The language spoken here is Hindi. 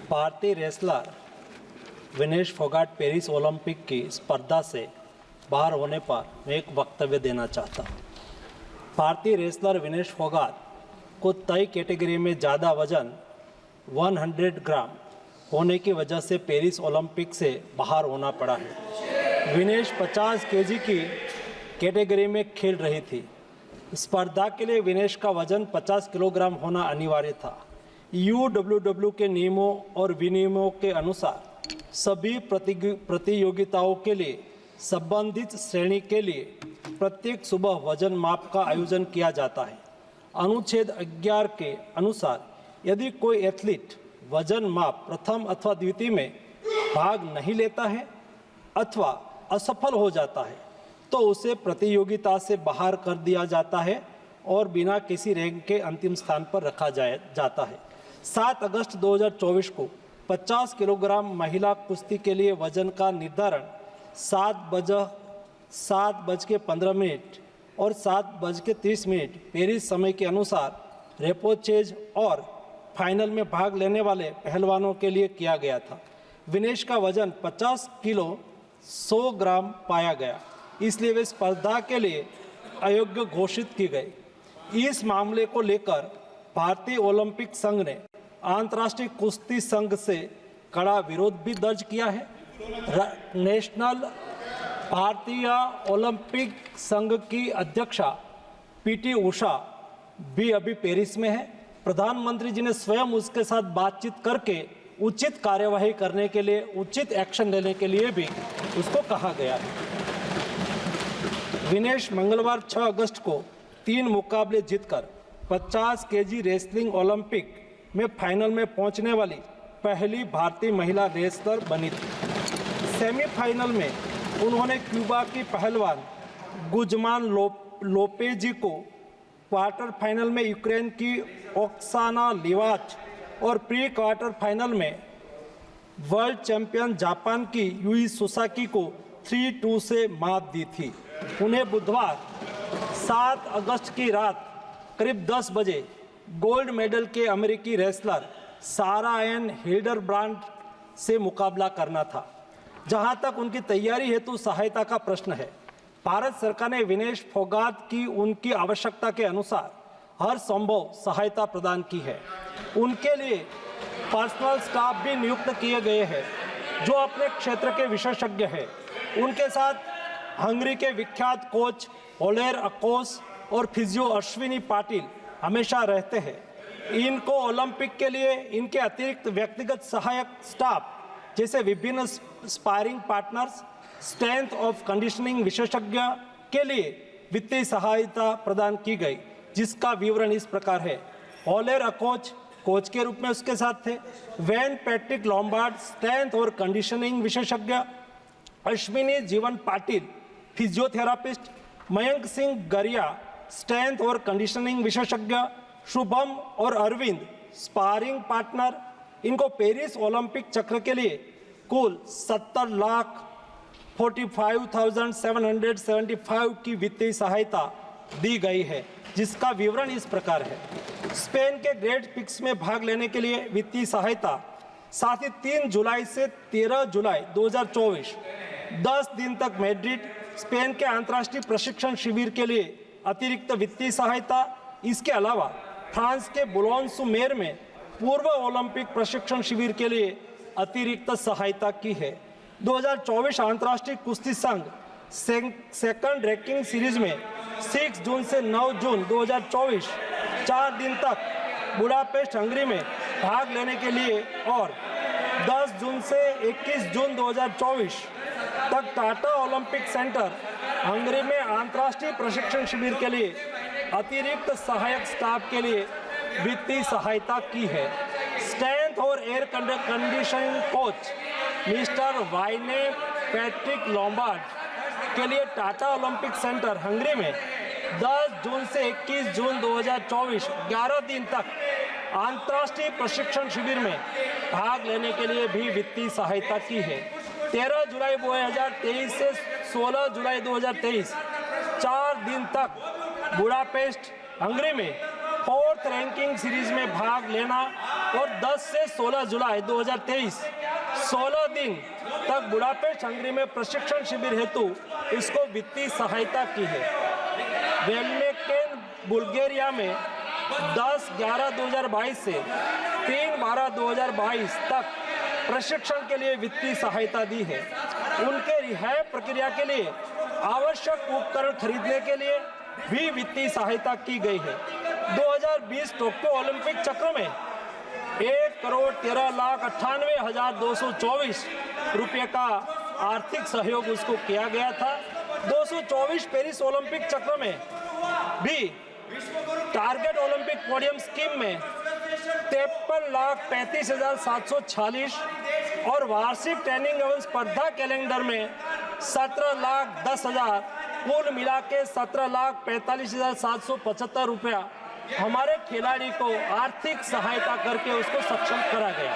भारतीय wrestler Vinesh Phogat Paris Olympic की स्पर्धा से बाहर होने पर मैं एक वक्तव्य देना चाहता हूँ। भारतीय रेसलर विनेश फोगाट को तय कैटेगरी में ज़्यादा वजन 100 ग्राम होने की वजह से पेरिस ओलंपिक से बाहर होना पड़ा है। विनेश 50 केजी की कैटेगरी में खेल रही थी। स्पर्धा के लिए विनेश का वजन 50 किलोग्राम होना अनिवार्य था। यूडब्ल्यूडब्ल्यू के नियमों और विनियमों के अनुसार सभी प्रतियोगिताओं के लिए संबंधित श्रेणी के लिए प्रत्येक सुबह वजन माप का आयोजन किया जाता है। अनुच्छेद 11 के अनुसार यदि कोई एथलीट वजन माप प्रथम अथवा द्वितीय में भाग नहीं लेता है अथवा असफल हो जाता है तो उसे प्रतियोगिता से बाहर कर दिया जाता है और बिना किसी रैंक के अंतिम स्थान पर रखा जाता है। 7 अगस्त 2024 को 50 किलोग्राम महिला कुश्ती के लिए वजन का निर्धारण 7:15 और 7:30 पेरिस समय के अनुसार रेपोचेज और फाइनल में भाग लेने वाले पहलवानों के लिए किया गया था। विनेश का वजन 50 किलो 100 ग्राम पाया गया, इसलिए वे स्पर्धा के लिए अयोग्य घोषित की गई। इस मामले को लेकर भारतीय ओलंपिक संघ ने अंतर्राष्ट्रीय कुश्ती संघ से कड़ा विरोध भी दर्ज किया है। नेशनल भारतीय ओलंपिक संघ की अध्यक्षा पीटी उषा भी अभी पेरिस में है। प्रधानमंत्री जी ने स्वयं उसके साथ बातचीत करके उचित कार्यवाही करने के लिए, उचित एक्शन लेने के लिए भी उसको कहा गया है। विनेश मंगलवार 6 अगस्त को 3 मुकाबले जीतकर 50 केजी रेसलिंग ओलंपिक में फाइनल में पहुंचने वाली पहली भारतीय महिला रेसलर बनी थी। सेमीफाइनल में उन्होंने क्यूबा की पहलवान गुजमान लोपेजी को, क्वार्टर फाइनल में यूक्रेन की ओक्साना लिवाच और प्री क्वार्टर फाइनल में वर्ल्ड चैंपियन जापान की यूई सुसाकी को 3-2 से मात दी थी। उन्हें बुधवार 7 अगस्त की रात करीब 10 बजे गोल्ड मेडल के अमेरिकी रेसलर सारा एन हिल्डरब्रांड से मुकाबला करना था। जहां तक उनकी तैयारी हेतु सहायता का प्रश्न है, भारत सरकार ने विनेश फोगाट की उनकी आवश्यकता के अनुसार हर संभव सहायता प्रदान की है। उनके लिए पर्सनल स्टाफ भी नियुक्त किए गए हैं जो अपने क्षेत्र के विशेषज्ञ हैं। उनके साथ हंगरी के विख्यात कोच ओलेर अकोस और फिजियो अश्विनी पाटिल हमेशा रहते हैं। इनको ओलंपिक के लिए इनके अतिरिक्त व्यक्तिगत सहायक स्टाफ जैसे विभिन्न sparring partners, strength of conditioning विशेषज्ञ के लिए वित्तीय सहायता प्रदान की गई, जिसका विवरण इस प्रकार है। ओलेर अकोच कोच के रूप में उसके साथ थे, वैन पैट्रिक लॉम्बार्ड स्ट्रेंथ और कंडीशनिंग विशेषज्ञ, अश्विनी जीवन पाटिल फिजियोथेरापिस्ट, मयंक सिंह गरिया स्ट्रेंथ और कंडीशनिंग विशेषज्ञ, शुभम और अरविंद स्पारिंग पार्टनर। इनको पेरिस ओलंपिक चक्र के लिए कुल 70,45,775 की वित्तीय सहायता दी गई है, जिसका विवरण इस प्रकार है। स्पेन के ग्रेट पिक्स में भाग लेने के लिए वित्तीय सहायता, साथ ही 3 जुलाई से 13 जुलाई 2024 10 दिन तक मैड्रिड, स्पेन के अंतर्राष्ट्रीय प्रशिक्षण शिविर के लिए अतिरिक्त वित्तीय सहायता। इसके अलावा फ्रांस के बुलोन-सू-मेर में पूर्व ओलंपिक प्रशिक्षण शिविर के लिए अतिरिक्त सहायता की है। 2024 अंतर्राष्ट्रीय कुश्ती संघ सेकंड रैंकिंग सीरीज में 6 जून से 9 जून 2024 4 दिन तक बुडापेस्ट हंगरी में भाग लेने के लिए और 10 जून से 21 जून 2024 तक टाटा ओलंपिक सेंटर हंगरी में अंतर्राष्ट्रीय प्रशिक्षण शिविर के लिए अतिरिक्त सहायक स्टाफ के लिए वित्तीय सहायता की है। स्ट्रेंथ और air conditioning coach mister Wayne Patrick Lombard के लिए टाटा ओलंपिक सेंटर हंगरी में 10 जून से 21 जून 2024 11 दिन तक अंतर्राष्ट्रीय प्रशिक्षण शिविर में भाग लेने के लिए भी वित्तीय सहायता की है। 13 जुलाई 2023 से 16 जुलाई 2023 4 दिन तक बुडापेस्ट हंगरी में 4th रैंकिंग सीरीज में भाग लेना और 10 से 16 जुलाई 2023 16 दिन तक बुडापेस्ट हंगरी में प्रशिक्षण शिविर हेतु इसको वित्तीय सहायता की है। वेलनेकेन बुल्गारिया में 10/11/2022 से 3/12/2022 तक प्रशिक्षण के लिए वित्तीय सहायता दी है। उनके रिहाई प्रक्रिया के लिए आवश्यक उपकरण खरीदने के लिए भी वित्तीय सहायता की गई है। 2020 टोक्यो ओलंपिक चक्र में 1,13,98,224 रुपये का आर्थिक सहयोग उसको किया गया था। 224 पेरिस ओलंपिक चक्र में भी टारगेट ओलंपिक पोडियम स्कीम में 53,35,746 और वार्षिक ट्रेनिंग एवं स्पर्धा कैलेंडर में 17,10,000 कुल मिला के 17,45,775 रुपया हमारे खिलाड़ी को आर्थिक सहायता करके उसको सक्षम करा गया।